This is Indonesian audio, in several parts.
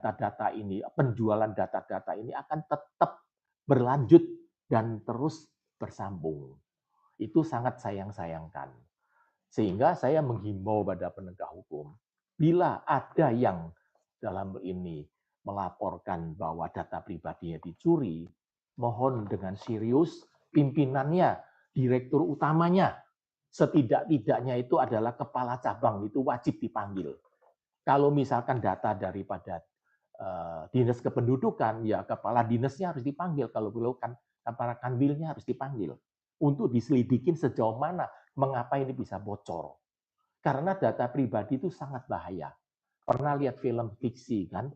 data-data ini, penjualan data-data ini akan tetap berlanjut dan terus bersambung. Itu sangat sayang-sayangkan. Sehingga saya menghimbau pada penegak hukum, bila ada yang dalam ini melaporkan bahwa data pribadinya dicuri, mohon dengan serius pimpinannya, direktur utamanya, setidak-tidaknya itu adalah kepala cabang itu wajib dipanggil. Kalau misalkan data daripada dinas kependudukan, ya kepala dinasnya harus dipanggil. Kalau perlu kan kepala kanwilnya harus dipanggil untuk diselidikin sejauh mana mengapa ini bisa bocor. Karena data pribadi itu sangat bahaya. Pernah lihat film fiksi kan?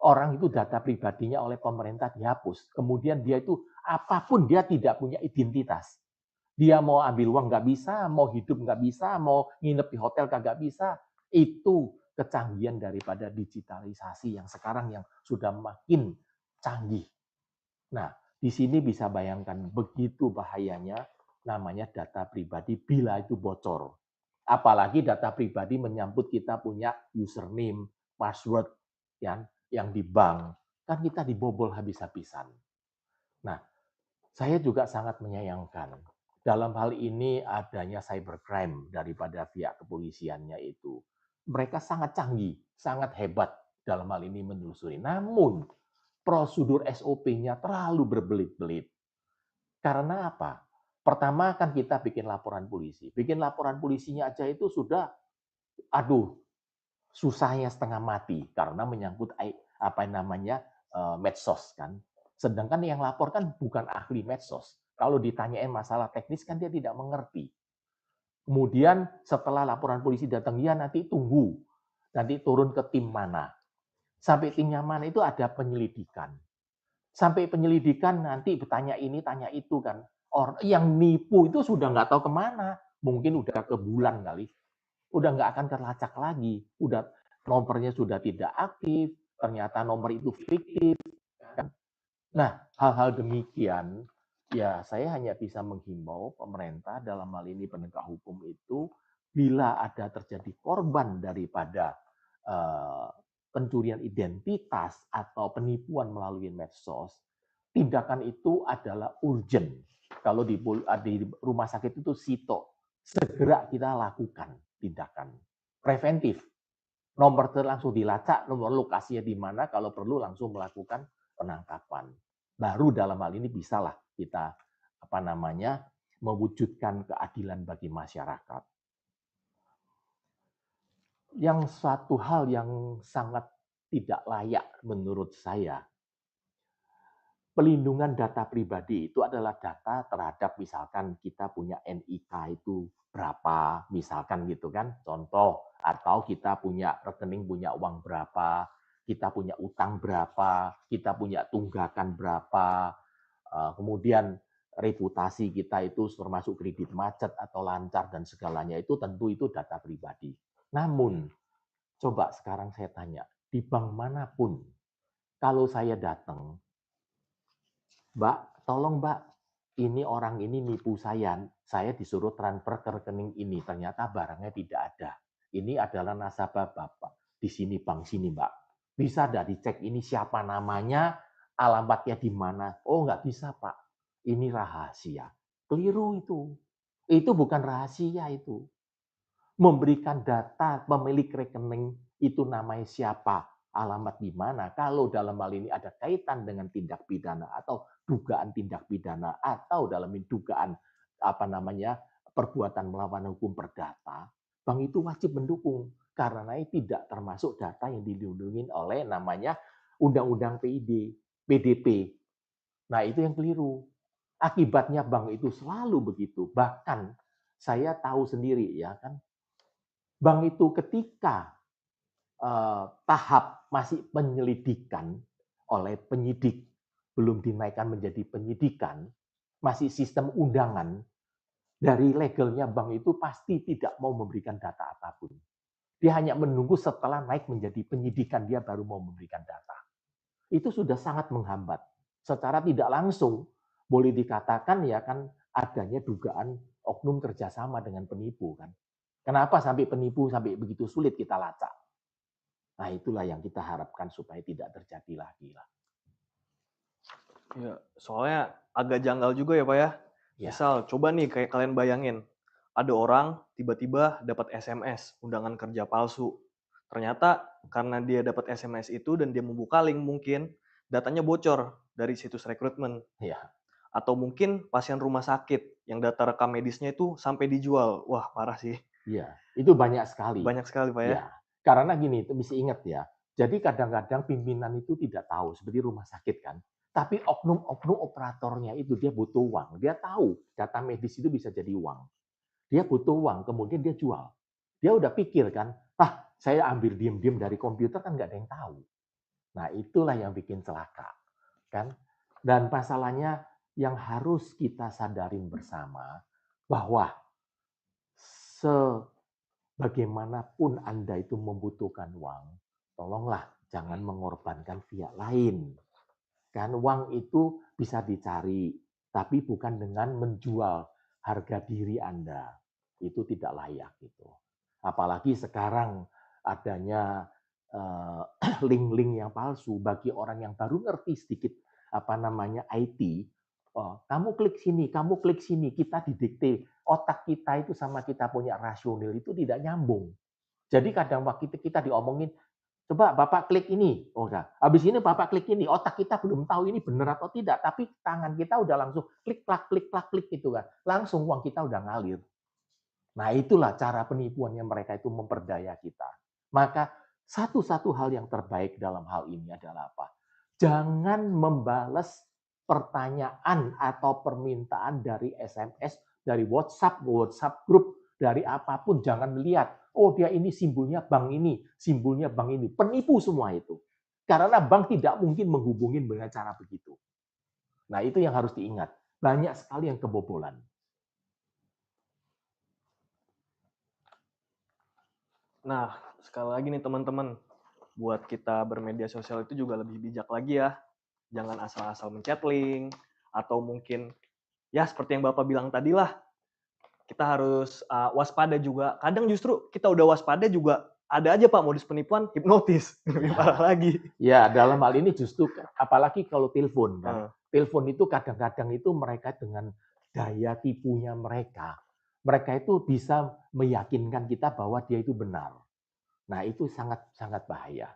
Orang itu data pribadinya oleh pemerintah dihapus. Kemudian dia itu apapun dia tidak punya identitas. Dia mau ambil uang nggak bisa, mau hidup nggak bisa, mau nginep di hotel kagak bisa. Itu kecanggihan daripada digitalisasi yang sekarang yang sudah makin canggih. Nah, di sini bisa bayangkan begitu bahayanya namanya data pribadi bila itu bocor. Apalagi data pribadi menyangkut kita punya username, password yang di bank, kan kita dibobol habis-habisan. Nah, saya juga sangat menyayangkan dalam hal ini adanya cybercrime daripada pihak kepolisiannya itu. Mereka sangat canggih, sangat hebat dalam hal ini menelusuri. Namun, prosedur SOP-nya terlalu berbelit-belit. Karena apa? Pertama kan kita bikin laporan polisi. Bikin laporan polisinya aja itu sudah, aduh, susahnya setengah mati karena menyangkut apa namanya medsos kan. Sedangkan yang lapor kan bukan ahli medsos. Kalau ditanyain masalah teknis kan dia tidak mengerti. Kemudian setelah laporan polisi datang, ya nanti tunggu. Nanti turun ke tim mana. Sampai timnya mana itu ada penyelidikan. Sampai penyelidikan nanti bertanya ini, tanya itu kan. Orang yang nipu itu sudah nggak tahu kemana. Mungkin udah ke bulan kali. Udah nggak akan terlacak lagi. Udah nomornya sudah tidak aktif. Ternyata nomor itu fiktif. Kan? Nah, hal-hal demikian, ya saya hanya bisa menghimbau pemerintah dalam hal ini penegak hukum itu, bila ada terjadi korban daripada uh, pencurian identitas atau penipuan melalui medsos, tindakan itu adalah urgent. Kalau di rumah sakit itu sito, segera kita lakukan tindakan preventif. Nomor langsung dilacak, nomor lokasinya di mana, kalau perlu langsung melakukan penangkapan. Baru dalam hal ini bisalah kita apa namanya mewujudkan keadilan bagi masyarakat. Yang satu hal yang sangat tidak layak menurut saya, pelindungan data pribadi itu adalah data terhadap misalkan kita punya NIK itu berapa, misalkan gitu kan, contoh, atau kita punya rekening punya uang berapa, kita punya utang berapa, kita punya tunggakan berapa, kemudian reputasi kita itu termasuk kredit macet atau lancar dan segalanya itu tentu itu data pribadi. Namun, coba sekarang saya tanya, di bank manapun, kalau saya datang, Mbak, tolong Mbak, ini orang ini nipu saya disuruh transfer ke rekening ini, ternyata barangnya tidak ada. Ini adalah nasabah Bapak, di sini bank sini Mbak. Bisa tidak dicek ini siapa namanya, alamatnya di mana? Oh nggak bisa Pak, ini rahasia. Keliru itu. Itu bukan rahasia itu. Memberikan data pemilik rekening itu namanya siapa, alamat di mana. Kalau dalam hal ini ada kaitan dengan tindak pidana atau dugaan tindak pidana atau dalam dugaan apa namanya perbuatan melawan hukum perdata, bank itu wajib mendukung karena ini tidak termasuk data yang dilindungi oleh namanya Undang-Undang PDP. Nah, itu yang keliru. Akibatnya bank itu selalu begitu. Bahkan saya tahu sendiri ya kan, bank itu ketika tahap masih penyelidikan oleh penyidik, belum dinaikkan menjadi penyidikan, masih sistem undangan, dari legalnya bank itu pasti tidak mau memberikan data apapun. Dia hanya menunggu setelah naik menjadi penyidikan, dia baru mau memberikan data. Itu sudah sangat menghambat. Secara tidak langsung, boleh dikatakan ya kan adanya dugaan oknum kerjasama dengan penipu kan. Kenapa sampai penipu sampai begitu sulit kita lacak? Nah, itulah yang kita harapkan supaya tidak terjadi lagi lah. Ya, soalnya agak janggal juga ya Pak ya. Ya, Misal, coba nih kayak kalian bayangin, ada orang tiba-tiba dapat SMS, undangan kerja palsu. Ternyata karena dia dapat SMS itu dan dia membuka link mungkin, datanya bocor dari situs rekrutmen. ya, Atau mungkin pasien rumah sakit yang data rekam medisnya itu sampai dijual. Wah, parah sih. ya. Itu banyak sekali. Banyak sekali Pak ya. Ya, karena gini, itu mesti ingat ya. Jadi kadang-kadang pimpinan itu tidak tahu, seperti rumah sakit kan. Tapi oknum-oknum operatornya itu dia butuh uang. Dia tahu data medis itu bisa jadi uang. Dia butuh uang, kemudian dia jual. Dia udah pikir kan, saya ambil diem-diem dari komputer kan nggak ada yang tahu. Nah, itulah yang bikin celaka, kan? Dan masalahnya yang harus kita sadarin bersama bahwa sebagaimanapun Anda itu membutuhkan uang, tolonglah jangan mengorbankan pihak lain. Kan uang itu bisa dicari, tapi bukan dengan menjual harga diri Anda. Itu tidak layak gitu. Apalagi sekarang adanya link-link yang palsu bagi orang yang baru ngerti sedikit apa namanya IT. Oh, kamu klik sini, kita didikte. Otak kita itu sama kita punya rasional itu tidak nyambung. Jadi kadang waktu kita diomongin, coba Bapak klik ini. Oh, enggak. Habis ini Bapak klik ini. Otak kita belum tahu ini benar atau tidak, tapi tangan kita udah langsung klik gitu kan. Langsung uang kita udah ngalir. Nah, itulah cara penipuannya mereka itu memperdaya kita. Maka satu-satu hal yang terbaik dalam hal ini adalah apa? Jangan membalas pertanyaan atau permintaan dari SMS, dari WhatsApp grup, dari apapun. Jangan melihat, oh dia ini simbolnya bank ini, simbolnya bank ini. Penipu semua itu. Karena bank tidak mungkin menghubungi dengan cara begitu. Nah, itu yang harus diingat. Banyak sekali yang kebobolan. Nah, sekali lagi nih teman-teman, buat kita bermedia sosial itu juga lebih bijak lagi ya. Jangan asal-asal mencet link, atau mungkin ya seperti yang Bapak bilang tadi lah, kita harus waspada juga. Kadang justru kita udah waspada juga ada aja Pak modus penipuan hipnotis, lebih parah Ya, lagi. ya dalam hal ini justru apalagi kalau telepon kan. Telepon itu kadang-kadang itu mereka dengan daya tipunya mereka. Mereka itu bisa meyakinkan kita bahwa dia itu benar. Nah, itu sangat sangat bahaya.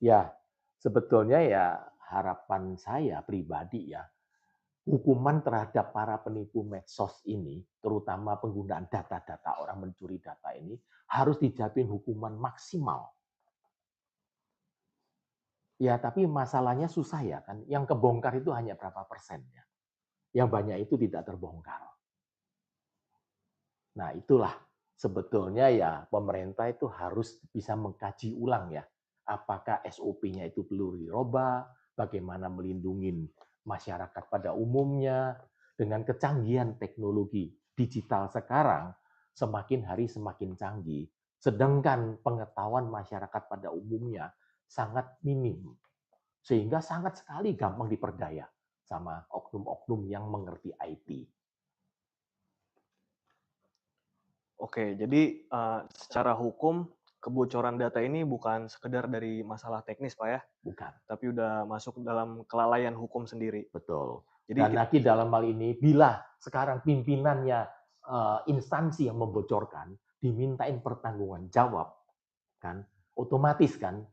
Ya, sebetulnya ya harapan saya pribadi ya, hukuman terhadap para penipu medsos ini, terutama penggunaan data-data orang mencuri data ini, harus dijatuhin hukuman maksimal. Ya, tapi masalahnya susah ya kan. Yang kebongkar itu hanya berapa persen ya. Yang banyak itu tidak terbongkar. Nah, itulah sebetulnya ya pemerintah itu harus bisa mengkaji ulang ya. Apakah SOP-nya itu perlu dirubah, bagaimana melindungi masyarakat pada umumnya, dengan kecanggihan teknologi digital sekarang semakin hari semakin canggih, sedangkan pengetahuan masyarakat pada umumnya sangat minim. Sehingga sangat sekali gampang diperdaya sama oknum-oknum yang mengerti IT. Oke, jadi secara hukum kebocoran data ini bukan sekedar dari masalah teknis Pak ya, Bukan, tapi udah masuk dalam kelalaian hukum sendiri. betul. Jadi Dan lagi dalam hal ini, bila sekarang pimpinannya instansi yang membocorkan, dimintain pertanggungan jawab, kan, otomatis kan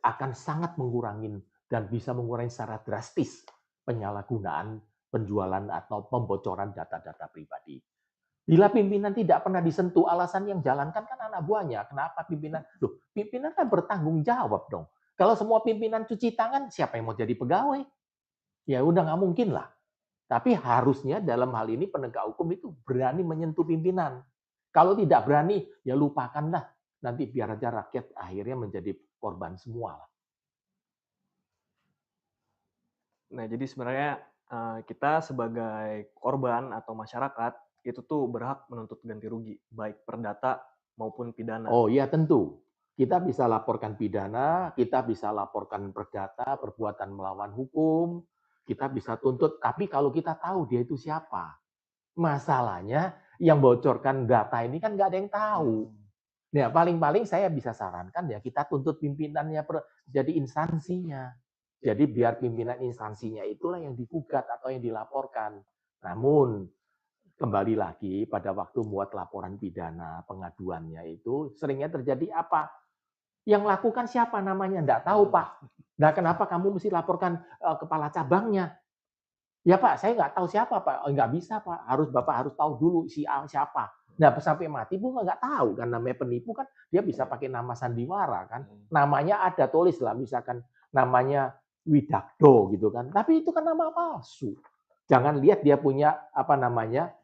akan sangat mengurangi dan bisa mengurangi secara drastis penyalahgunaan, penjualan atau pembocoran data-data pribadi. Bila pimpinan tidak pernah disentuh, alasan yang jalankan kan anak buahnya. Kenapa pimpinan? Loh, pimpinan kan bertanggung jawab dong. Kalau semua pimpinan cuci tangan, siapa yang mau jadi pegawai? Ya udah nggak mungkin lah. Tapi harusnya dalam hal ini penegak hukum itu berani menyentuh pimpinan. Kalau tidak berani, ya lupakanlah. Nanti biar aja rakyat akhirnya menjadi korban semua lah. Nah, jadi sebenarnya kita sebagai korban atau masyarakat itu tuh berhak menuntut ganti rugi, baik perdata maupun pidana. Oh iya tentu. Kita bisa laporkan pidana, kita bisa laporkan perdata, perbuatan melawan hukum, kita bisa tuntut. Tapi kalau kita tahu dia itu siapa, masalahnya yang bocorkan data ini kan nggak ada yang tahu. Ya, paling-paling saya bisa sarankan ya kita tuntut pimpinannya jadi instansinya. Jadi biar pimpinan instansinya itulah yang digugat atau yang dilaporkan. Namun kembali lagi pada waktu buat laporan pidana pengaduannya itu seringnya terjadi apa? Yang lakukan siapa namanya? Enggak tahu, Pak. Nah, kenapa kamu mesti laporkan kepala cabangnya? Ya Pak, saya nggak tahu siapa Pak. Oh, nggak bisa Pak, Bapak harus tahu dulu si A siapa. Nah, sampai mati pun nggak tahu kan, namanya penipu kan dia bisa pakai nama sandiwara kan. Namanya ada tulis lah, misalkan namanya Widakdo gitu kan. Tapi itu kan nama palsu. Jangan lihat dia punya apa namanya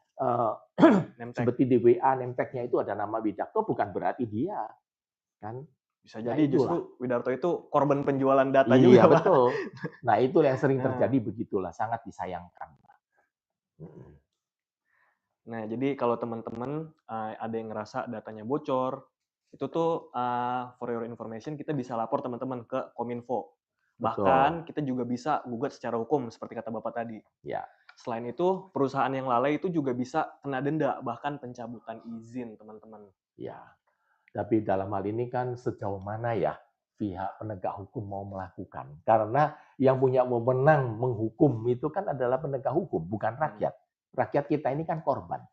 seperti di WA name tag-nya itu ada nama Widakdo bukan berarti dia kan. Bisa Nah jadi itulah. justru Widarto itu korban penjualan data Iya juga, Pak. betul. Nah itu yang sering Nah. terjadi begitulah, sangat disayangkan. Nah, jadi kalau teman-teman ada yang ngerasa datanya bocor, itu tuh for your information kita bisa lapor teman-teman ke Kominfo. Bahkan Betul. kita juga bisa gugat secara hukum seperti kata Bapak tadi. Ya. Selain itu, perusahaan yang lalai itu juga bisa kena denda, bahkan pencabutan izin, teman-teman. Ya. Tapi dalam hal ini kan sejauh mana ya pihak penegak hukum mau melakukan? Karena yang punya wewenang menghukum itu kan adalah penegak hukum, bukan rakyat. Rakyat kita ini kan korban.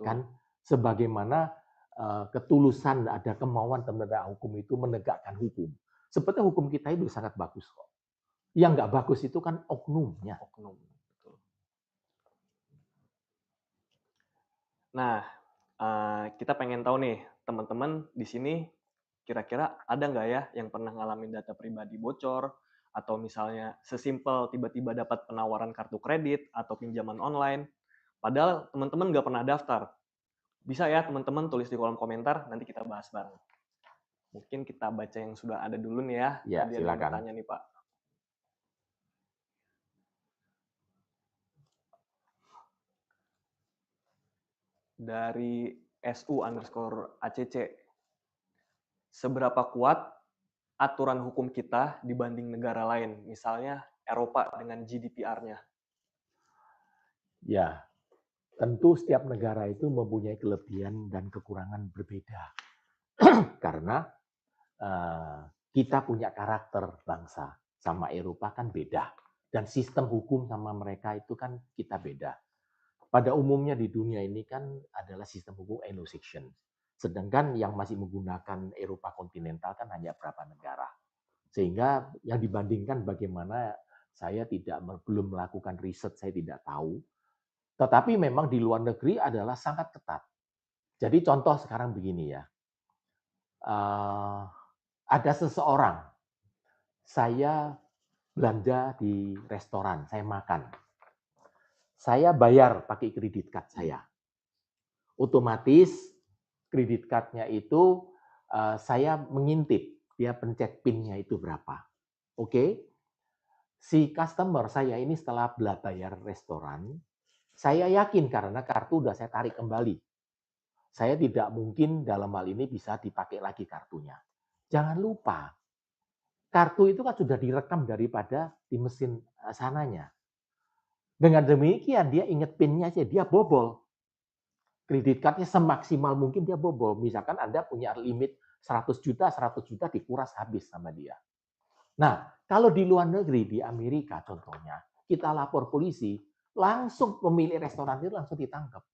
Kan sebagaimana ketulusan ada kemauan penegak hukum itu menegakkan hukum. Seperti hukum kita itu sangat bagus kok. Yang nggak bagus itu kan oknumnya. Oknum. Betul. Nah, kita pengen tahu nih, teman-teman di sini kira-kira ada nggak ya yang pernah ngalamin data pribadi bocor, atau misalnya sesimpel tiba-tiba dapat penawaran kartu kredit atau pinjaman online, padahal teman-teman nggak pernah daftar. Bisa ya teman-teman tulis di kolom komentar, nanti kita bahas bareng. Mungkin kita baca yang sudah ada dulu nih ya. Ya, Tadi ada yang silakan. bertanya nih Pak. Dari SU_ACC. Seberapa kuat aturan hukum kita dibanding negara lain, misalnya Eropa dengan GDPR-nya? Ya, tentu setiap negara itu mempunyai kelebihan dan kekurangan berbeda. Karena kita punya karakter bangsa, sama Eropa kan beda. Dan sistem hukum sama mereka itu kan kita beda. Pada umumnya di dunia ini kan adalah sistem hukum Anglo-Saxon. Sedangkan yang masih menggunakan Eropa kontinental kan hanya berapa negara. Sehingga yang dibandingkan bagaimana saya belum melakukan riset, saya tidak tahu. Tetapi memang di luar negeri adalah sangat ketat. Jadi contoh sekarang begini ya, ada seseorang, saya belanja di restoran, saya makan. Saya bayar pakai kredit card saya. Otomatis kredit card-nya itu saya mengintip, dia pencet PIN-nya itu berapa. Oke, si customer saya ini setelah bayar restoran, saya yakin karena kartu udah saya tarik kembali. Saya tidak mungkin dalam hal ini bisa dipakai lagi kartunya. Jangan lupa, kartu itu kan sudah direkam daripada di mesin sananya. Dengan demikian dia ingat PIN-nya aja, dia bobol. Kredit card-nya semaksimal mungkin dia bobol. Misalkan Anda punya limit 100 juta dikuras habis sama dia. Nah, kalau di luar negeri, di Amerika contohnya, kita lapor polisi, langsung pemilik restoran itu langsung ditangkap.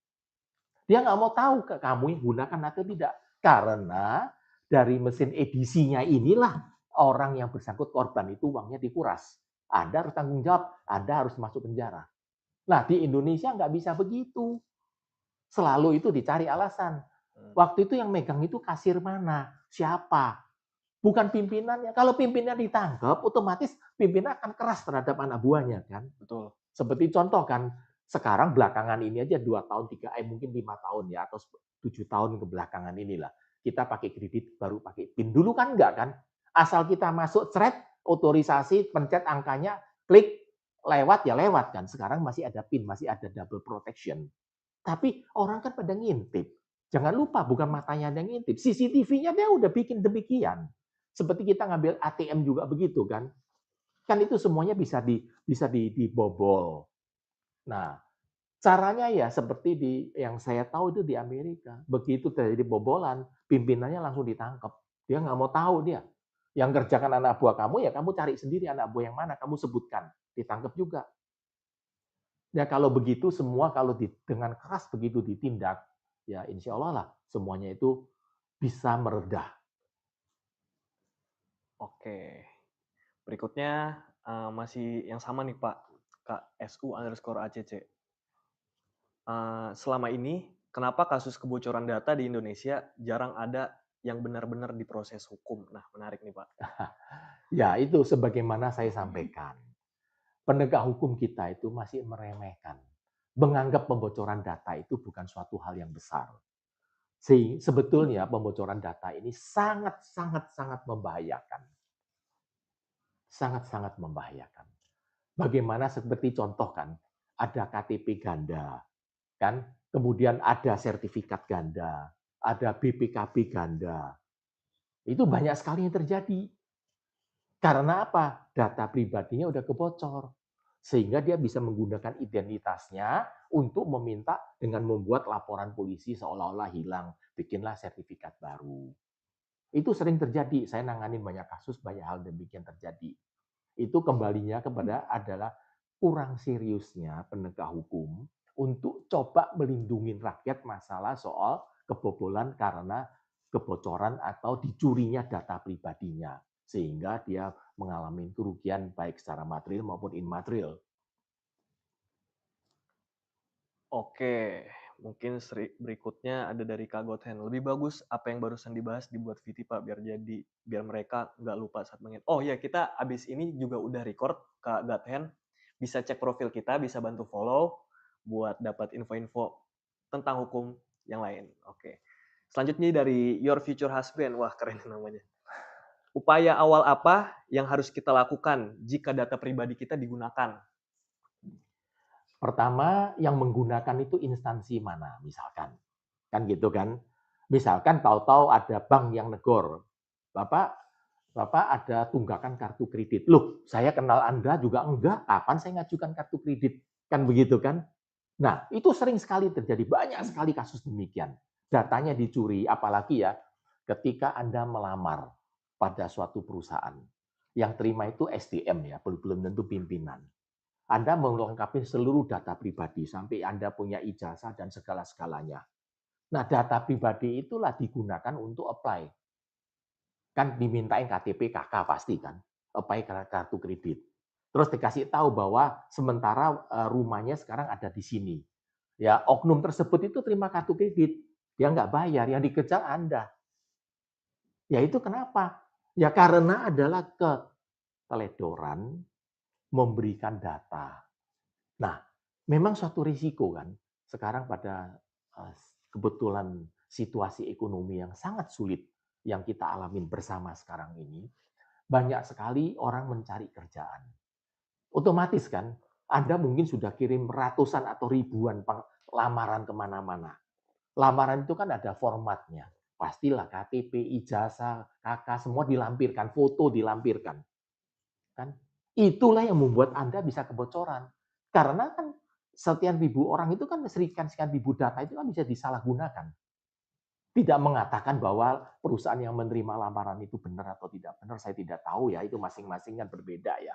Dia nggak mau tahu kamu yang gunakan atau tidak. Karena dari mesin edisinya inilah orang yang bersangkut korban itu uangnya dikuras. Anda harus tanggung jawab, Anda harus masuk penjara. Nah, di Indonesia nggak bisa begitu. Selalu itu dicari alasan. Waktu itu yang megang itu kasir mana? Siapa? Bukan pimpinannya. Kalau pimpinan ditangkap, otomatis pimpinan akan keras terhadap anak buahnya kan. Betul. Seperti contoh kan, sekarang belakangan ini aja 2 tahun, 3, mungkin 5 tahun ya, atau 7 tahun kebelakangan inilah. Kita pakai kredit, baru pakai PIN. Dulu kan enggak kan? Asal kita masuk thread, otorisasi, pencet angkanya, klik, lewat ya lewat kan. Sekarang masih ada PIN, masih ada double protection. Tapi orang kan pada ngintip. Jangan lupa, bukan matanya yang ngintip. CCTV-nya dia udah bikin demikian. Seperti kita ngambil ATM juga begitu kan. Kan itu semuanya bisa dibobol. Nah, Caranya ya seperti yang saya tahu itu di Amerika. Begitu terjadi bobolan, pimpinannya langsung ditangkap. Dia nggak mau tahu dia. Yang kerjakan anak buah kamu, ya kamu cari sendiri anak buah yang mana, kamu sebutkan. Ditangkap juga. Ya kalau begitu semua kalau dengan keras begitu ditindak, ya insya Allah lah semuanya itu bisa meredah. Oke. Berikutnya masih yang sama nih Pak, Kak SU_ACC. Selama ini, kenapa kasus kebocoran data di Indonesia jarang ada yang benar-benar diproses hukum? Nah, menarik nih Pak. Ya itu sebagaimana saya sampaikan. Penegak hukum kita itu masih meremehkan. Menganggap pembocoran data itu bukan suatu hal yang besar. Sebetulnya pembocoran data ini sangat membahayakan. Sangat membahayakan. Bagaimana seperti contoh kan, ada KTP ganda, kan? Kemudian ada sertifikat ganda, ada BPKB ganda. Itu banyak sekali yang terjadi. Karena apa? Data pribadinya udah kebocor. Sehingga dia bisa menggunakan identitasnya untuk meminta dengan membuat laporan polisi seolah-olah hilang. Bikinlah sertifikat baru. Itu sering terjadi. Saya nanganin banyak kasus, banyak hal demikian terjadi. Itu kembalinya kepada adalah kurang seriusnya penegak hukum untuk coba melindungi rakyat masalah soal kebobolan karena kebocoran atau dicurinya data pribadinya. Sehingga dia mengalami kerugian baik secara material maupun immaterial. Oke, mungkin berikutnya ada dari Kak Godhen. Lebih bagus apa yang barusan dibahas dibuat VT Pak, biar mereka nggak lupa saat mengingat. Oh ya, kita abis ini juga udah record Kak Godhen. Bisa cek profil kita, bisa bantu follow buat dapat info-info tentang hukum yang lain. Oke. Selanjutnya dari Your Future Husband. Wah, keren namanya. Upaya awal apa yang harus kita lakukan jika data pribadi kita digunakan? Pertama, yang menggunakan itu instansi mana, misalkan. Kan gitu kan. Misalkan tahu-tahu ada bank yang negor. Bapak, Bapak ada tunggakan kartu kredit. Loh, saya kenal Anda juga enggak. Kapan saya ngajukan kartu kredit? Kan begitu kan? Nah, itu sering sekali terjadi. Banyak sekali kasus demikian. Datanya dicuri, apalagi ya ketika Anda melamar pada suatu perusahaan. Yang terima itu SDM ya, belum tentu pimpinan. Anda melengkapi seluruh data pribadi sampai Anda punya ijazah dan segala-segalanya. Nah, data pribadi itulah digunakan untuk apply. Kan dimintain KTP KK pasti kan, apply kartu kredit. Terus dikasih tahu bahwa sementara rumahnya sekarang ada di sini. Ya, oknum tersebut itu terima kartu kredit, dia nggak bayar, yang dikejar Anda. Ya itu kenapa? Ya karena adalah keteledoran memberikan data. Nah, memang suatu risiko kan. Sekarang pada kebetulan situasi ekonomi yang sangat sulit yang kita alamin bersama sekarang ini, banyak sekali orang mencari kerjaan. Otomatis kan, Anda mungkin sudah kirim ratusan atau ribuan lamaran kemana-mana. Lamaran itu kan ada formatnya. Pastilah KTP, ijazah, KK, semua dilampirkan, foto dilampirkan. Kan? Itulah yang membuat Anda bisa kebocoran. Karena kan sekian ribu orang itu kan sekian ribu data itu kan bisa disalahgunakan. Tidak mengatakan bahwa perusahaan yang menerima lamaran itu benar atau tidak benar, saya tidak tahu ya, itu masing-masing kan berbeda ya.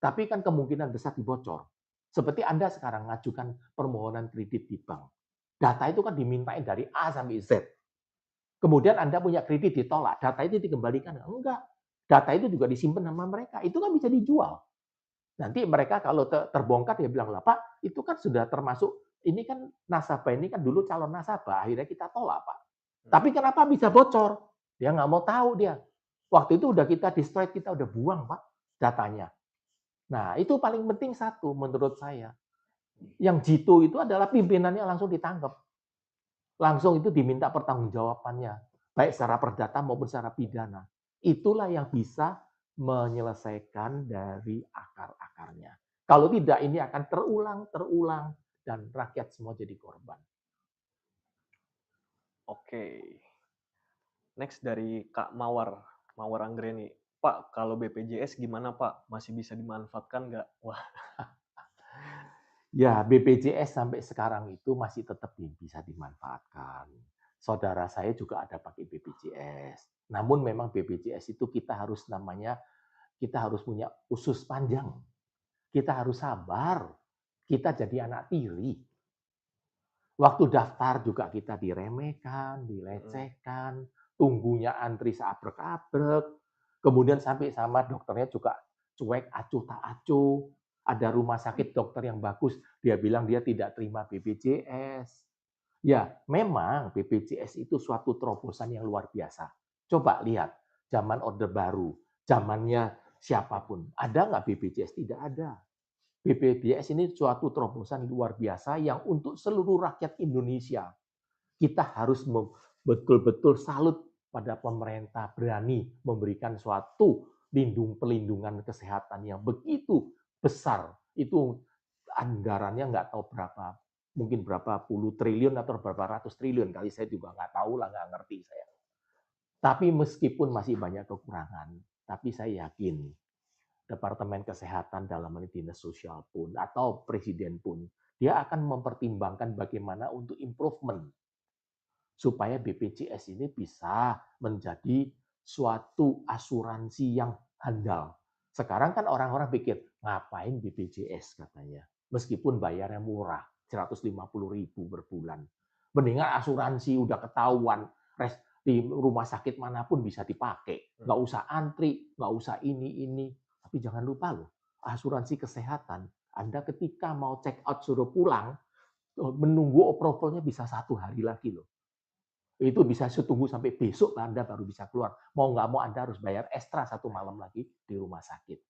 Tapi kan kemungkinan besar dibocor. Seperti Anda sekarang ngajukan permohonan kredit di bank. Data itu kan dimintain dari A sampai Z. Kemudian Anda punya kredit ditolak, data itu dikembalikan? Enggak. Data itu juga disimpan sama mereka, itu kan bisa dijual. Nanti mereka kalau terbongkar dia bilang, lah Pak, itu kan sudah termasuk, ini kan nasabah ini kan dulu calon nasabah, akhirnya kita tolak Pak. Tapi kenapa bisa bocor? Dia nggak mau tahu dia. Waktu itu udah kita destroy, kita udah buang Pak datanya. Nah itu paling penting satu menurut saya. Yang jitu itu adalah pimpinannya langsung ditangkap. Langsung itu diminta pertanggungjawabannya, baik secara perdata maupun secara pidana. Itulah yang bisa menyelesaikan dari akar-akarnya. Kalau tidak, ini akan terulang, dan rakyat semua jadi korban. Oke. Next dari Kak Mawar Anggreni. Pak, kalau BPJS gimana Pak? Masih bisa dimanfaatkan nggak? Wah, Ya, BPJS sampai sekarang itu masih tetap bisa dimanfaatkan. Saudara saya juga ada pakai BPJS. Namun memang BPJS itu kita harus punya usus panjang. Kita harus sabar. Kita jadi anak tiri. Waktu daftar juga kita diremehkan, Mm-mm. dilecehkan, tunggunya antri seabrek-abrek, kemudian sampai sama dokternya juga cuek, acuh tak acuh. Ada rumah sakit dokter yang bagus, dia bilang dia tidak terima BPJS. Ya, memang BPJS itu suatu terobosan yang luar biasa. Coba lihat, zaman Orde Baru, zamannya siapapun, ada nggak BPJS? Tidak ada. BPJS ini suatu terobosan luar biasa yang untuk seluruh rakyat Indonesia. Kita harus betul-betul salut pada pemerintah berani memberikan suatu pelindungan kesehatan yang begitu besar. Itu anggarannya nggak tahu berapa, mungkin berapa puluh triliun atau berapa ratus triliun kali, saya juga nggak tahu lah, nggak ngerti saya. Tapi meskipun masih banyak kekurangan, tapi saya yakin Departemen Kesehatan dalam hal Dinas Sosial pun atau Presiden pun, dia akan mempertimbangkan bagaimana untuk improvement supaya BPJS ini bisa menjadi suatu asuransi yang handal. Sekarang kan orang-orang pikir, ngapain BPJS katanya. Meskipun bayarnya murah, 150.000 per bulan. Mendingan asuransi udah ketahuan, di rumah sakit manapun bisa dipakai. Nggak usah antri, nggak usah ini. Tapi jangan lupa loh, asuransi kesehatan, Anda ketika mau check out suruh pulang, menunggu approval-nya bisa 1 hari lagi loh. Itu bisa tunggu sampai besok Anda baru bisa keluar. Mau nggak mau Anda harus bayar ekstra 1 malam lagi di rumah sakit.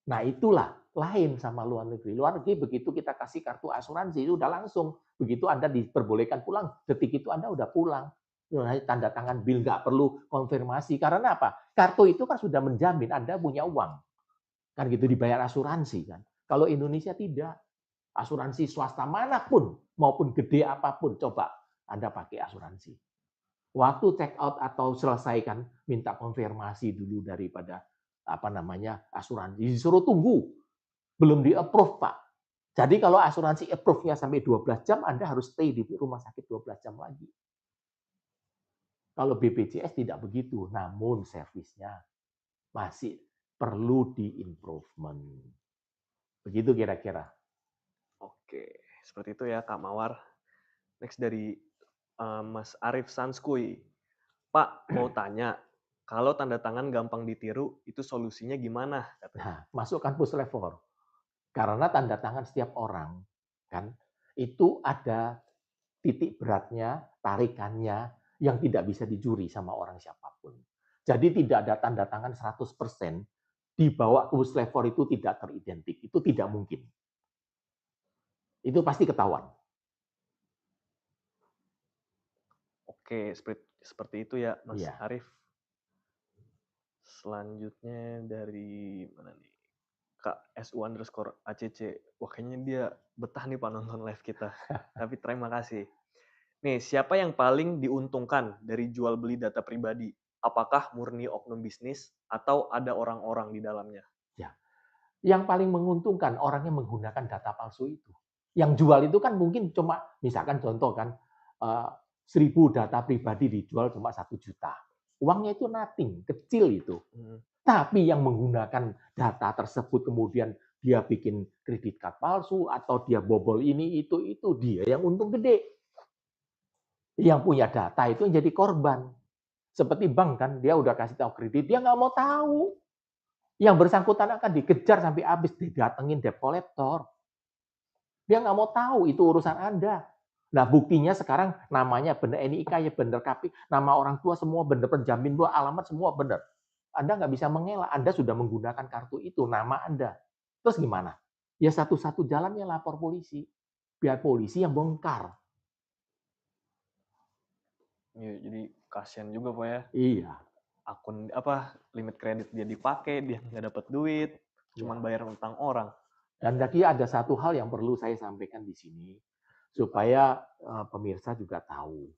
Nah itulah lain sama luar negeri. Luar negeri begitu kita kasih kartu asuransi itu udah langsung. Begitu Anda diperbolehkan pulang, detik itu Anda udah pulang. Tanda tangan bil, nggak perlu konfirmasi. Karena apa? Kartu itu kan sudah menjamin Anda punya uang. Kan gitu dibayar asuransi kan. Kalau Indonesia tidak. Asuransi swasta manapun maupun gede apapun coba Anda pakai asuransi. Waktu check out atau selesaikan minta konfirmasi dulu daripada asuransi, disuruh tunggu, belum di approve Pak. Jadi kalau asuransi approve-nya sampai 12 jam, Anda harus stay di rumah sakit 12 jam lagi. Kalau BPJS tidak begitu, namun servisnya masih perlu di-improvement. Begitu kira-kira. Oke, seperti itu ya Kak Mawar. Next dari Mas Arif Sanskuy. Pak, mau tanya, kalau tanda tangan gampang ditiru, itu solusinya gimana? Katanya. Nah, masukkan puslevor. Karena tanda tangan setiap orang kan itu ada titik beratnya, tarikannya yang tidak bisa dicuri sama orang siapapun. Jadi tidak ada tanda tangan 100% dibawa ke puslevor itu tidak teridentik. Itu tidak mungkin. Itu pasti ketahuan. Oke, seperti itu ya Mas Iya. Arif. Selanjutnya dari mana nih? Kak SU underscore ACC. Wah kayaknya dia betah nih Pak nonton live kita. Tapi terima kasih. Nih, siapa yang paling diuntungkan dari jual beli data pribadi? Apakah murni oknum bisnis atau ada orang-orang di dalamnya? Ya. Yang paling menguntungkan orang yang menggunakan data palsu itu. Yang jual itu kan mungkin cuma, misalkan contoh kan, 1.000 data pribadi dijual cuma 1 juta. Uangnya itu nothing, kecil itu. Hmm. Tapi yang menggunakan data tersebut kemudian dia bikin kredit card palsu atau dia bobol ini itu dia yang untung gede. Yang punya data itu yang jadi korban. Seperti bank kan, dia udah kasih tahu kredit, dia nggak mau tahu. Yang bersangkutan akan dikejar sampai habis, didatengin debt collector. Dia nggak mau tahu itu urusan Anda. Nah buktinya sekarang namanya benar NIK ya benar KP, nama orang tua semua benar, penjamin dua alamat semua benar. Anda nggak bisa mengelak, Anda sudah menggunakan kartu itu, nama Anda. Terus gimana? Ya satu-satu jalannya lapor polisi. Biar polisi yang bongkar. Ya, jadi kasihan juga Pak ya. Iya. Akun apa limit kredit dia dipakai, dia nggak dapat duit, cuman Ya. bayar utang orang. Dan lagi ada satu hal yang perlu saya sampaikan di sini, supaya pemirsa juga tahu.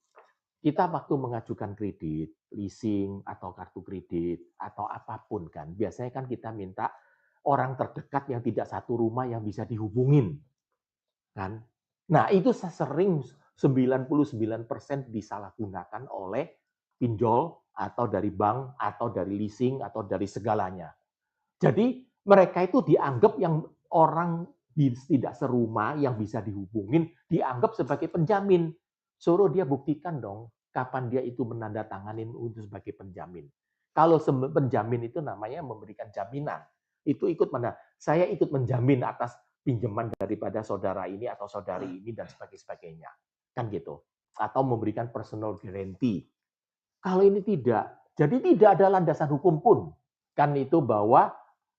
Kita waktu mengajukan kredit, leasing, atau kartu kredit, atau apapun kan, biasanya kan kita minta orang terdekat yang tidak satu rumah yang bisa dihubungin. kan. Nah, itu sering 99% disalahgunakan oleh pinjol atau dari bank atau dari leasing atau dari segalanya. Jadi mereka itu dianggap yang orang tidak serumah yang bisa dihubungin dianggap sebagai penjamin. Suruh dia buktikan dong kapan dia itu menandatanganin untuk sebagai penjamin. Kalau penjamin itu namanya memberikan jaminan. Itu ikut mana? Saya ikut menjamin atas pinjaman daripada saudara ini atau saudari ini dan sebagainya. Kan gitu. Atau memberikan personal guarantee. Kalau ini tidak, jadi tidak ada landasan hukum pun. Kan itu bahwa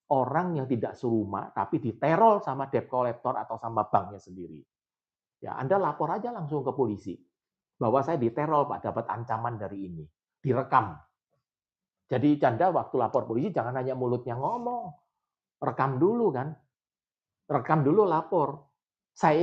orang yang tidak serumah tapi diteror sama debt collector atau sama banknya sendiri. Ya, Anda lapor aja langsung ke polisi bahwa saya diteror, Pak, dapat ancaman dari ini. Direkam. Jadi Anda waktu lapor polisi jangan hanya mulutnya ngomong, rekam dulu kan. Rekam dulu lapor. Saya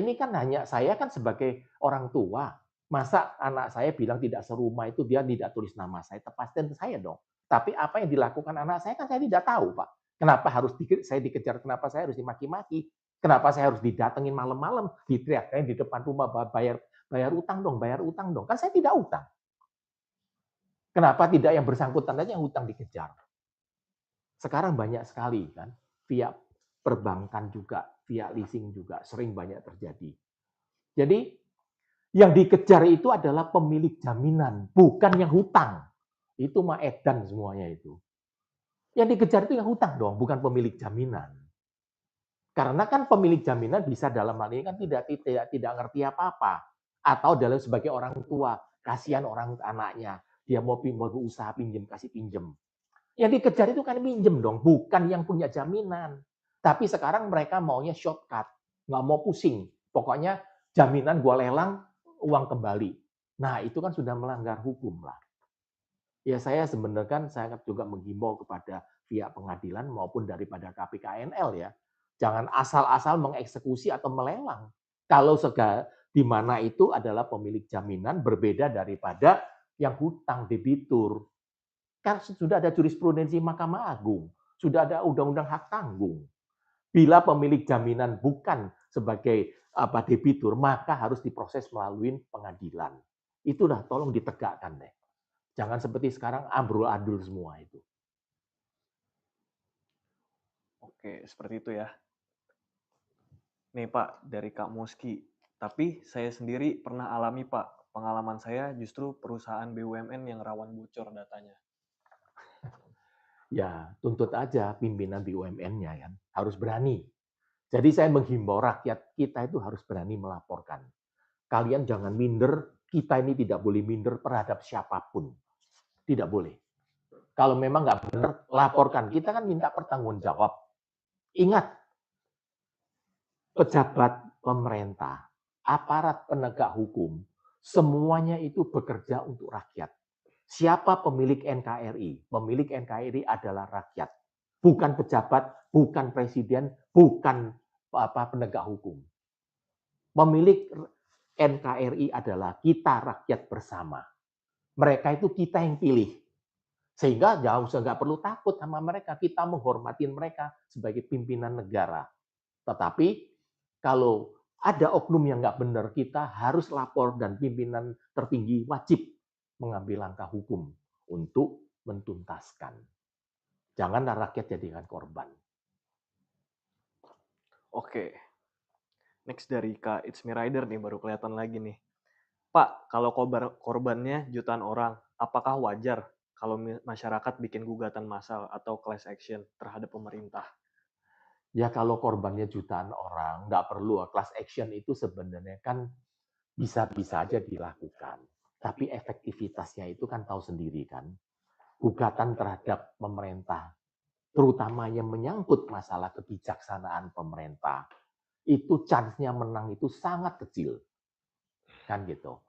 kan sebagai orang tua, masa anak saya bilang tidak serumah itu dia tidak tulis nama saya, pasti saya dong. Tapi apa yang dilakukan anak saya kan saya tidak tahu, Pak. Kenapa harus saya dikejar, kenapa saya harus dimaki-maki, kenapa saya harus didatengin malam-malam, diteriakin di depan rumah, bayar bayar bayar utang dong. Kan saya tidak utang. Kenapa tidak yang bersangkutan aja yang utang dikejar? Sekarang banyak sekali kan, via perbankan juga, via leasing juga sering banyak terjadi. Jadi yang dikejar itu adalah pemilik jaminan, bukan yang hutang. Itu mah edan semuanya itu. Yang dikejar itu yang hutang dong, bukan pemilik jaminan. Karena kan pemilik jaminan bisa dalam hal ini kan tidak ngerti apa-apa. Atau dalam sebagai orang tua, kasihan orang anaknya, dia mau berusaha pinjam, kasih pinjam. Yang dikejar itu kan minjem dong, bukan yang punya jaminan. Tapi sekarang mereka maunya shortcut, nggak mau pusing. Pokoknya jaminan gua lelang, uang kembali. Nah, itu kan sudah melanggar hukum lah. Ya saya sebenarnya kan sangat juga menghimbau kepada pihak pengadilan maupun daripada KPKNL ya. Jangan asal-asal mengeksekusi atau melelang. Kalau di mana itu adalah pemilik jaminan berbeda daripada yang hutang debitur. Kan sudah ada jurisprudensi Mahkamah Agung, sudah ada undang-undang hak tanggung. Bila pemilik jaminan bukan sebagai debitur, maka harus diproses melalui pengadilan. Itulah tolong ditegakkan deh. Jangan seperti sekarang amburadul semua itu. Oke, seperti itu ya. Nih Pak, dari Kak Moski. Tapi saya sendiri pernah alami Pak. Pengalaman saya justru perusahaan BUMN yang rawan bocor datanya. Ya, tuntut aja pimpinan BUMN-nya kan, harus berani. Jadi saya menghimbau rakyat kita itu harus berani melaporkan. Kalian jangan minder, kita ini tidak boleh minder terhadap siapapun. Tidak boleh. Kalau memang nggak benar, laporkan. Kita kan minta pertanggungjawab. Ingat, pejabat pemerintah, aparat penegak hukum, semuanya itu bekerja untuk rakyat. Siapa pemilik NKRI? Pemilik NKRI adalah rakyat. Bukan pejabat, bukan presiden, bukan penegak hukum. Pemilik NKRI adalah kita rakyat bersama. Mereka itu kita yang pilih. Sehingga nggak perlu takut sama mereka. Kita menghormati mereka sebagai pimpinan negara. Tetapi kalau ada oknum yang nggak benar, kita harus lapor dan pimpinan tertinggi wajib mengambil langkah hukum untuk mentuntaskan. Janganlah rakyat jadikan korban. Oke, next dari Kak It's Me Rider nih, baru kelihatan lagi nih. Pak, kalau korbannya jutaan orang, apakah wajar kalau masyarakat bikin gugatan massal atau class action terhadap pemerintah? Ya kalau korbannya jutaan orang, nggak perlu. Class action itu sebenarnya kan bisa-bisa aja dilakukan. Tapi efektivitasnya itu kan tahu sendiri kan. Gugatan terhadap pemerintah, terutama yang menyangkut masalah kebijaksanaan pemerintah, itu chance-nya menang itu sangat kecil. Kan gitu.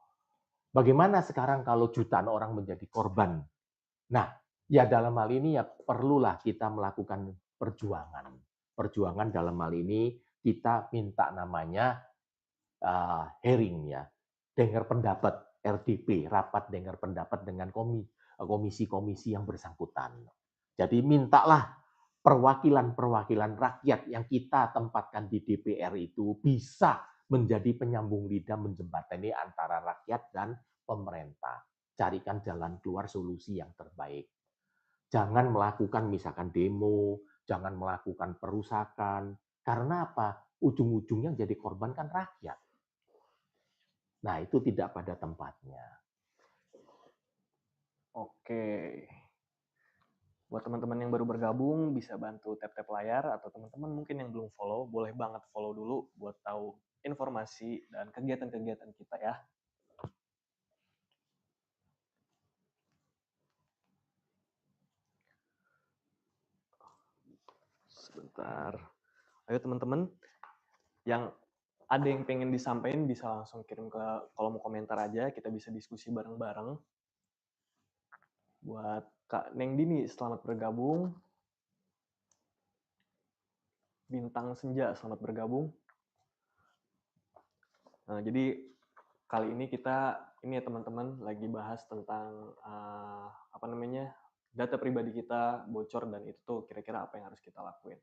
Bagaimana sekarang kalau jutaan orang menjadi korban? Nah, ya dalam hal ini ya perlulah kita melakukan perjuangan. Perjuangan dalam hal ini kita minta namanya hearing ya, dengar pendapat RDP, rapat dengar pendapat dengan komisi-komisi yang bersangkutan. Jadi mintalah perwakilan-perwakilan rakyat yang kita tempatkan di DPR itu bisa menjadi penyambung lidah menjembatani antara rakyat dan pemerintah. Carikan jalan keluar solusi yang terbaik. Jangan melakukan misalkan demo, jangan melakukan perusakan. Karena apa? Ujung-ujungnya jadi korban kan rakyat. Nah, itu tidak pada tempatnya. Oke. Buat teman-teman yang baru bergabung, bisa bantu tap-tap layar, atau teman-teman mungkin yang belum follow, boleh banget follow dulu buat tahu informasi dan kegiatan-kegiatan kita ya. Sebentar. Ayo teman-teman, yang ada yang pengen disampaikan bisa langsung kirim ke kolom komentar aja, kita bisa diskusi bareng-bareng. Buat Kak Neng Dini, selamat bergabung. Bintang Senja, selamat bergabung. Nah, jadi kali ini kita ya teman-teman lagi bahas tentang data pribadi kita bocor, dan itu tuh kira-kira apa yang harus kita lakuin.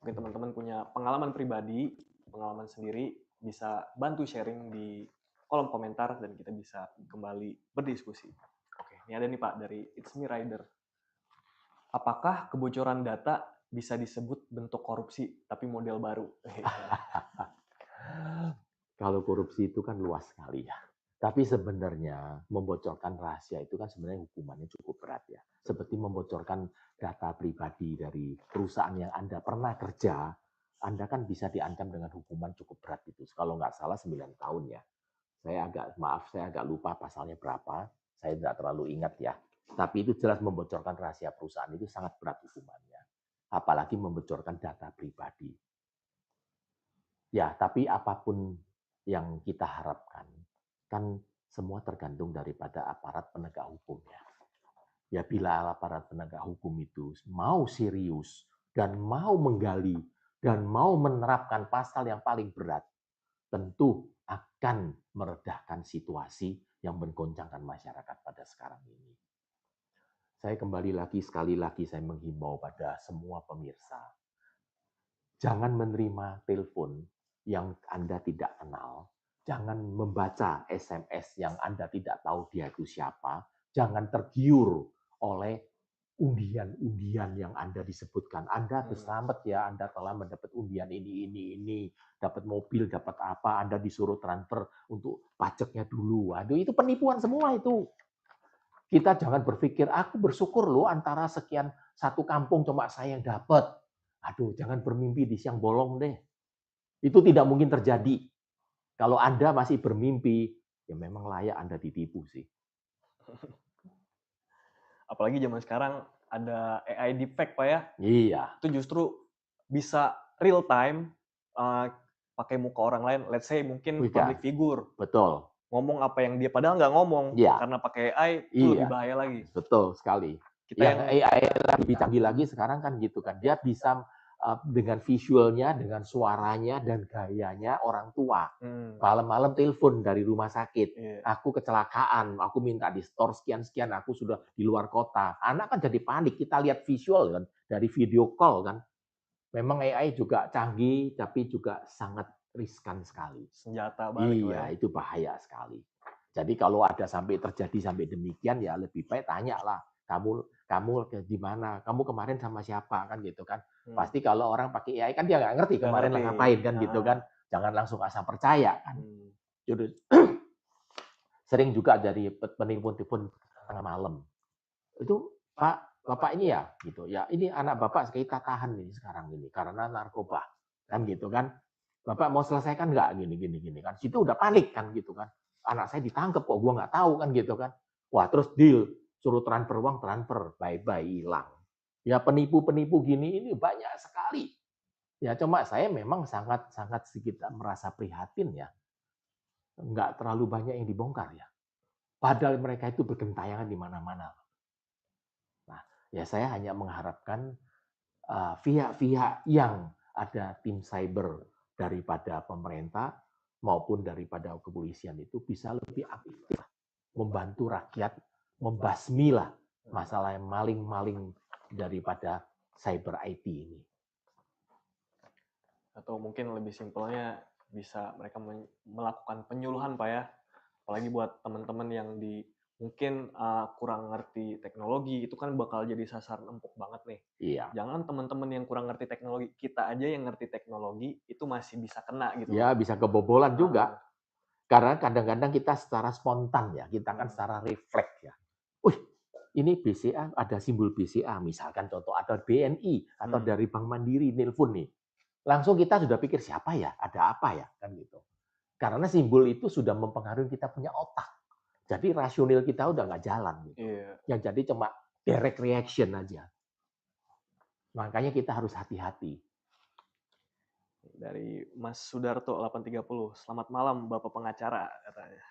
Mungkin teman-teman punya pengalaman pribadi, pengalaman sendiri, bisa bantu sharing di kolom komentar dan kita bisa kembali berdiskusi. Oke, ini ada nih Pak dari It's Me Rider. Apakah kebocoran data bisa disebut bentuk korupsi tapi model baru? Kalau korupsi itu kan luas sekali ya. Tapi sebenarnya membocorkan rahasia itu kan sebenarnya hukumannya cukup berat ya. Seperti membocorkan data pribadi dari perusahaan yang Anda pernah kerja, Anda kan bisa diancam dengan hukuman cukup berat itu. Kalau nggak salah 9 tahun ya. Saya agak lupa pasalnya berapa. Saya tidak terlalu ingat ya. Tapi itu jelas membocorkan rahasia perusahaan itu sangat berat hukumannya. Apalagi membocorkan data pribadi. Ya, tapi apapun yang kita harapkan, kan semua tergantung daripada aparat penegak hukumnya. Ya, bila aparat penegak hukum itu mau serius dan mau menggali dan mau menerapkan pasal yang paling berat, tentu akan meredahkan situasi yang menggoncangkan masyarakat pada sekarang ini. Saya sekali lagi saya menghimbau pada semua pemirsa, jangan menerima telepon yang Anda tidak kenal, jangan membaca SMS yang Anda tidak tahu dia itu siapa, jangan tergiur oleh undian-undian yang Anda disebutkan. Anda selamat ya, Anda telah mendapat undian ini, dapat mobil, dapat apa, Anda disuruh transfer untuk pajaknya dulu. Aduh, itu penipuan semua itu. Kita jangan berpikir, aku bersyukur loh antara sekian satu kampung cuma saya yang dapat. Aduh, jangan bermimpi di siang bolong deh. Itu tidak mungkin terjadi. Kalau Anda masih bermimpi, ya memang layak Anda ditipu sih. Apalagi zaman sekarang ada AI deepfake Pak ya. Iya. Itu justru bisa real time pakai muka orang lain. Let's say mungkin public figure. Betul. Ngomong apa yang dia padahal nggak ngomong. Ya. Karena pakai AI itu lebih bahaya lagi. Betul sekali. Yang AI lebih canggih lagi sekarang kan gitu kan. Dia bisa dengan visualnya, dengan suaranya, dan gayanya orang tua. Malam-malam telepon dari rumah sakit. Aku kecelakaan, aku minta di store sekian-sekian, aku sudah di luar kota. Anak kan jadi panik, kita lihat visual kan, dari video call kan. Memang AI juga canggih, tapi juga sangat riskan sekali. Senjata balik. Iya, itu bahaya sekali. Jadi kalau ada terjadi sampai demikian, ya lebih baik tanyalah. Kamu di mana? Kamu kemarin sama siapa kan gitu kan? Pasti kalau orang pakai AI kan dia nggak ngerti kemarin ngapain kan gitu kan? Jangan langsung asal percaya kan. Jadi sering juga dari penipuan tengah malam. Itu Pak, Bapak ini ya gitu. Ya ini anak Bapak kita tahan nih sekarang ini karena narkoba kan gitu kan. Bapak mau selesaikan nggak gini kan? Situ udah panik kan gitu kan. Anak saya ditangkap kok gua nggak tahu kan gitu kan. Wah, terus deal, suruh transfer uang, transfer, bye-bye, hilang. Ya penipu-penipu gini ini banyak sekali. Ya cuma saya memang sangat sedikit merasa prihatin ya. Nggak terlalu banyak yang dibongkar ya. Padahal mereka itu bergentayangan di mana-mana. Nah, ya saya hanya mengharapkan pihak-pihak yang ada tim cyber daripada pemerintah maupun daripada kepolisian itu bisa lebih aktif membantu rakyat membasmilah masalah yang maling-maling daripada cyber IT ini. Atau mungkin lebih simpelnya bisa mereka melakukan penyuluhan Pak ya. Apalagi buat teman-teman yang mungkin kurang ngerti teknologi, itu kan bakal jadi sasaran empuk banget nih. Iya. Jangan teman-teman yang kurang ngerti teknologi, kita aja yang ngerti teknologi itu masih bisa kena gitu Ya, loh. bisa kebobolan Heeh. juga. Karena kadang-kadang kita secara spontan ya, kita kan Hmm. secara refleks ya. Wih, ini BCA, ada simbol BCA, misalkan contoh, atau BNI, atau dari Bank Mandiri, nelpon nih. Langsung kita sudah pikir, siapa ya? Ada apa ya? Kan gitu. Karena simbol itu sudah mempengaruhi kita punya otak. Jadi rasional kita udah nggak jalan gitu. Iya. Yang jadi cuma direct reaction aja. Makanya kita harus hati-hati. Dari Mas Sudarto 830. Selamat malam Bapak pengacara katanya.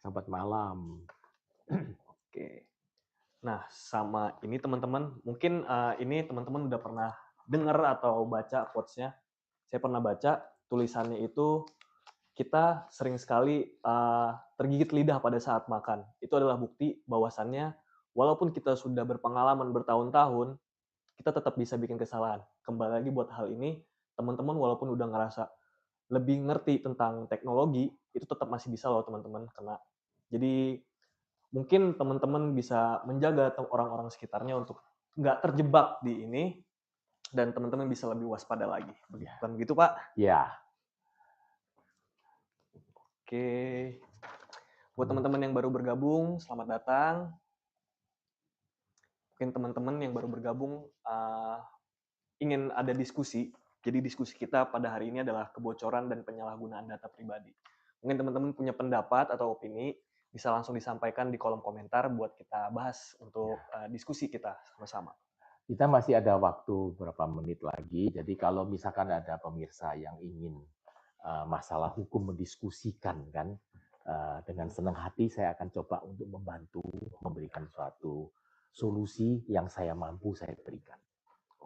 Selamat malam. Oke. Nah, sama ini teman-teman, mungkin ini teman-teman udah pernah dengar atau baca quotes-nya. Saya pernah baca tulisannya itu, kita sering sekali tergigit lidah pada saat makan. Itu adalah bukti bahwasannya walaupun kita sudah berpengalaman bertahun-tahun, kita tetap bisa bikin kesalahan. Kembali lagi buat hal ini, teman-teman walaupun udah ngerasa lebih ngerti tentang teknologi, itu tetap masih bisa loh teman-teman kena. Jadi mungkin teman-teman bisa menjaga orang-orang sekitarnya untuk nggak terjebak di ini, dan teman-teman bisa lebih waspada lagi. Bukan begitu Pak? Ya. Oke. Buat teman-teman yang baru bergabung, selamat datang. Mungkin teman-teman yang baru bergabung ingin ada diskusi. Jadi diskusi kita pada hari ini adalah kebocoran dan penyalahgunaan data pribadi. Mungkin teman-teman punya pendapat atau opini, bisa langsung disampaikan di kolom komentar buat kita bahas untuk diskusi kita sama-sama. Kita masih ada waktu berapa menit lagi, jadi kalau misalkan ada pemirsa yang ingin masalah hukum mendiskusikan kan, dengan senang hati saya akan coba untuk membantu memberikan suatu solusi yang saya mampu saya berikan.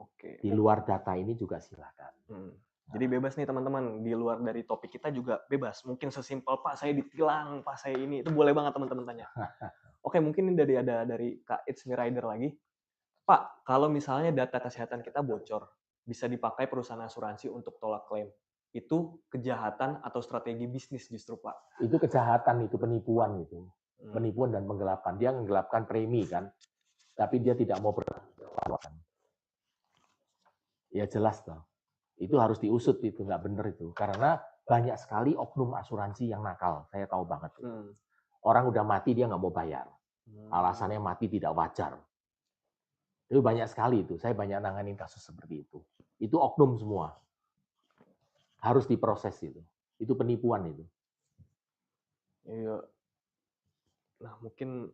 Oke. Di luar data ini juga silakan. Jadi bebas nih teman-teman, di luar dari topik kita juga bebas. Mungkin sesimpel Pak saya ditilang, Pak saya ini, itu boleh banget teman-teman tanya. Oke, mungkin ini dari Kak It's Me Rider lagi. Pak, kalau misalnya data kesehatan kita bocor, bisa dipakai perusahaan asuransi untuk tolak klaim. Itu kejahatan atau strategi bisnis justru Pak? Itu kejahatan, itu penipuan itu. Penipuan dan penggelapan. Dia menggelapkan premi kan, tapi dia tidak mau bertanggung. Ya jelas toh. Itu harus diusut, itu nggak benar itu. Karena banyak sekali oknum asuransi yang nakal. Saya tahu banget. Orang udah mati dia nggak mau bayar. Alasannya mati tidak wajar. Itu banyak sekali itu. Saya banyak nanganin kasus seperti itu. Itu oknum semua. Harus diproses itu. Itu penipuan itu. Iya. Nah, mungkin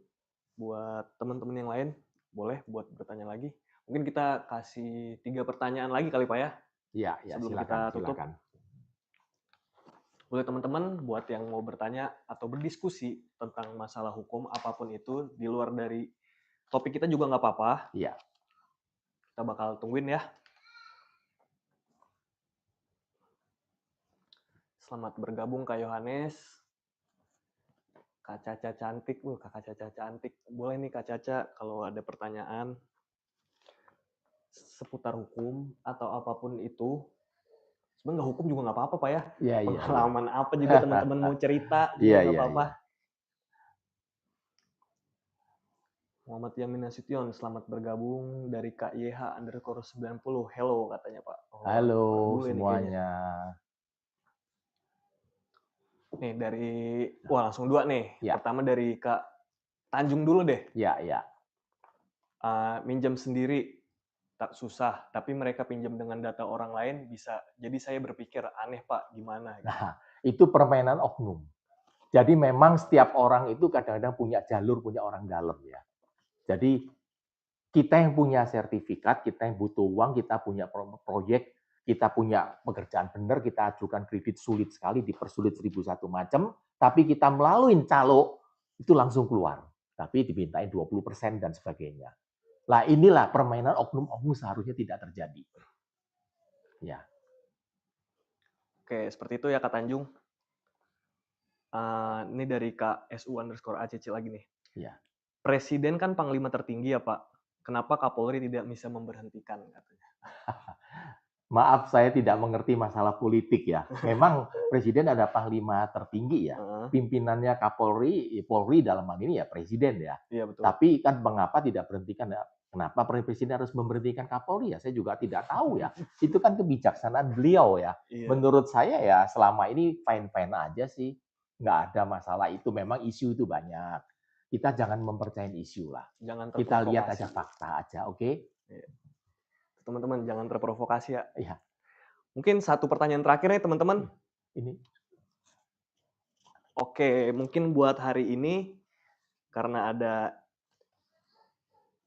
buat teman-teman yang lain, boleh buat bertanya lagi. Mungkin kita kasih 3 pertanyaan lagi kali Pak ya? Iya, sebelum silakan, kita tutup. silakan. Boleh teman-teman buat yang mau bertanya atau berdiskusi tentang masalah hukum apapun itu di luar dari topik kita juga nggak apa-apa. Iya. Kita bakal tungguin ya. Selamat bergabung Kak Yohanes. Kak Caca cantik, Kak Caca cantik. Boleh nih Kak Caca kalau ada pertanyaan seputar hukum atau apapun itu. Sebenarnya nggak hukum juga nggak apa-apa Pak ya. Iya, iya. Pengalaman apa juga teman-teman mau cerita juga Iya, nggak iya, apa-apa. iya. Muhammad Yamin Nasution, selamat bergabung dari Kak YH_90. Hello katanya Pak. Halo Bule semuanya. Nih dari, wah langsung 2 nih. Ya. Pertama dari Kak Tanjung dulu deh. Ya, ya. Minjam sendiri tak susah, tapi mereka pinjam dengan data orang lain bisa. Jadi saya berpikir aneh Pak, gimana? Nah, itu permainan oknum. Jadi memang setiap orang itu kadang-kadang punya jalur, punya orang dalam ya. Jadi kita yang punya sertifikat, kita yang butuh uang, kita punya proyek, kita punya pekerjaan benar, kita ajukan kredit sulit sekali, dipersulit 1001 macam, tapi kita melalui calo, itu langsung keluar. Tapi dimintain 20% dan sebagainya. Nah inilah permainan oknum-oknum seharusnya tidak terjadi. Ya. Oke, seperti itu ya Kak Tanjung. Ini dari Kak SU_ACC lagi nih. Ya. Presiden kan panglima tertinggi ya Pak. Kenapa Kapolri tidak bisa memberhentikan katanya? Maaf, saya tidak mengerti masalah politik ya. Memang presiden ada panglima tertinggi ya. Heeh, Pimpinannya Kapolri, Polri dalam hal ini ya presiden ya. iya betul. Tapi kan mengapa tidak berhentikan ya? Kenapa presiden harus memberhentikan Kapolri ya? Saya juga tidak tahu ya. Itu kan kebijaksanaan beliau ya. Iya, Menurut saya ya selama ini fine-fine aja sih. Nggak ada masalah itu. Memang isu itu banyak. Kita jangan mempercayai isu lah. jangan Kita lihat terprovokasi. aja fakta aja, oke? Iya. Teman-teman jangan terprovokasi ya. Ya, Mungkin satu pertanyaan terakhir nih teman-teman. ini Oke, mungkin buat hari ini karena ada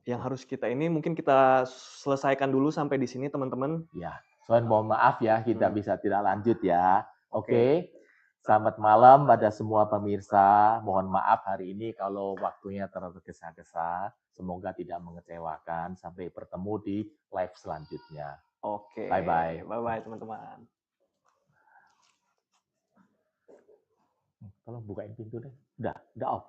yang harus kita ini mungkin kita selesaikan dulu sampai di sini teman-teman. ya, soalnya mohon maaf ya, kita Hmm, bisa tidak lanjut ya. oke. Oke, selamat malam pada semua pemirsa. Mohon maaf hari ini kalau waktunya tergesa-gesa. Semoga tidak mengecewakan. Sampai bertemu di live selanjutnya. Oke, Bye-bye. bye-bye teman-teman. Tolong bukain pintu deh. Udah off.